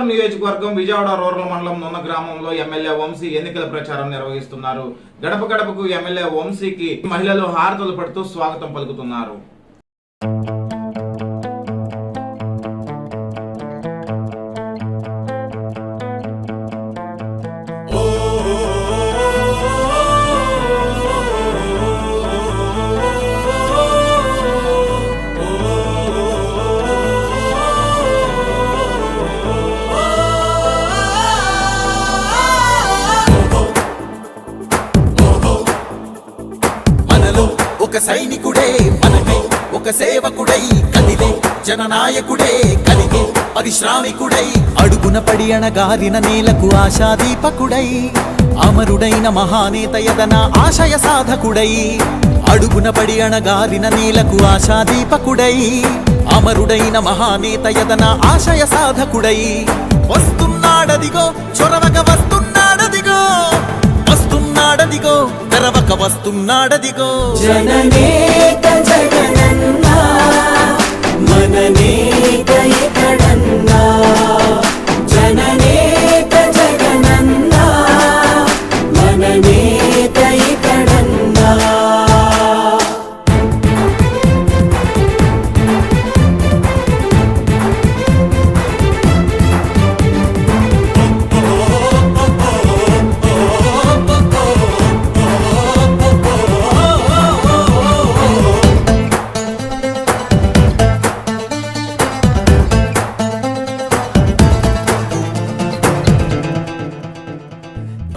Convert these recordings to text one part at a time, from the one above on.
భీమవరం నియోజకవర్గం విజయవాడ రూరల్ మండలం నున్న గ్రామంలో ఎమ్మెల్యే వంశీ ఎన్నికల ప్రచారం నిర్వహిస్తున్నారు. గడప గడపకు ఎమ్మెల్యే వంశీకి మహిళలు హారతులు పడుతూ స్వాగతం పలుకుతున్నారు. ఒక సైనికుడే మనకై ఒక సేవకుడై కదిలే జననాయకుడే కలిగే పరిశ్రామికుడై అడుగున పడి అణగారిన నేలకు ఆశాదీపకుడై అమరుడైన మహానేత యదన ఆశయ సాధకుడై అడుగున పడి అణగారిన నేలకు ఆశాదీపకుడై అమరుడైన మహానేత యదన ఆశయ సాధకుడై వస్తున్నాడదిగో చొరవక వస్తున్నాడదిగో వస్తున్నాడదిగో తెరవక వస్తున్నాడదిగో జననేత జగనన్నా మననేత ఇక్కడన్నా జననేత జగనన్నా మననేత ఇక్కడన్నా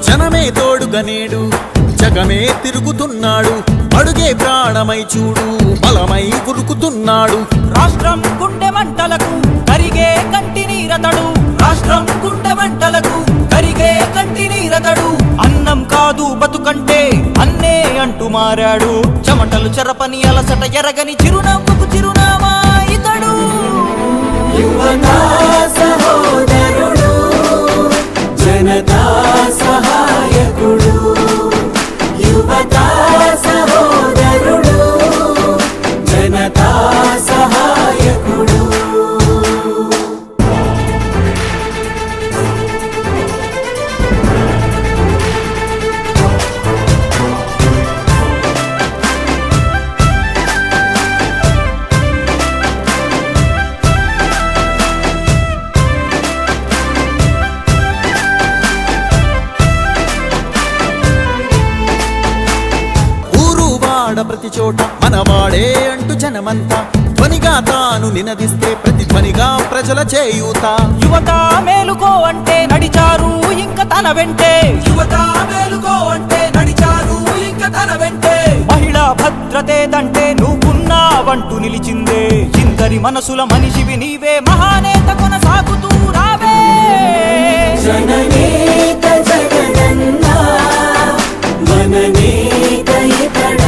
జనమే తోడుగా నేడు జగమే తిరుగుతున్నాడు అడుగే ప్రాణమై చూడు బలమై ఉరుకుతున్నాడు రాష్ట్రం గుండె మంటలకు కరిగే కంటి నీరతడు రాష్ట్రం గుండె మంటలకు కరిగే కంటి నీరతడు అన్నం కాదు బతుకంటే అన్నే అంటూ మారాడు చెమటలు చెరపని అలసట ఎరగని చిరునవ్వుకు చిరునామా ఇతడు యువతా సహోదరుడు జనతా సహాయకుడు యువతా సహోదరుడు జనతా సహాయకుడు ప్రతి చోట మనవాడే అంటూ జనమంతా ధ్వనిగా తాను నినదిస్తే ప్రతి ధ్వనిగా ప్రజల చేయూత యువత మేలుకో అంటే నడిచారు ఇంక తన వెంటే యువత మేలుకో అంటే నడిచారు ఇంక తన వెంటే మహిళా భద్రతేదంటే నువ్వున్నావంటూ నిలిచిందే ఇందరి మనసుల మనిషివి నీవే మహానేత కొనసాగుతూ రావే జననేత జగనన్నా మననేత ఇతడు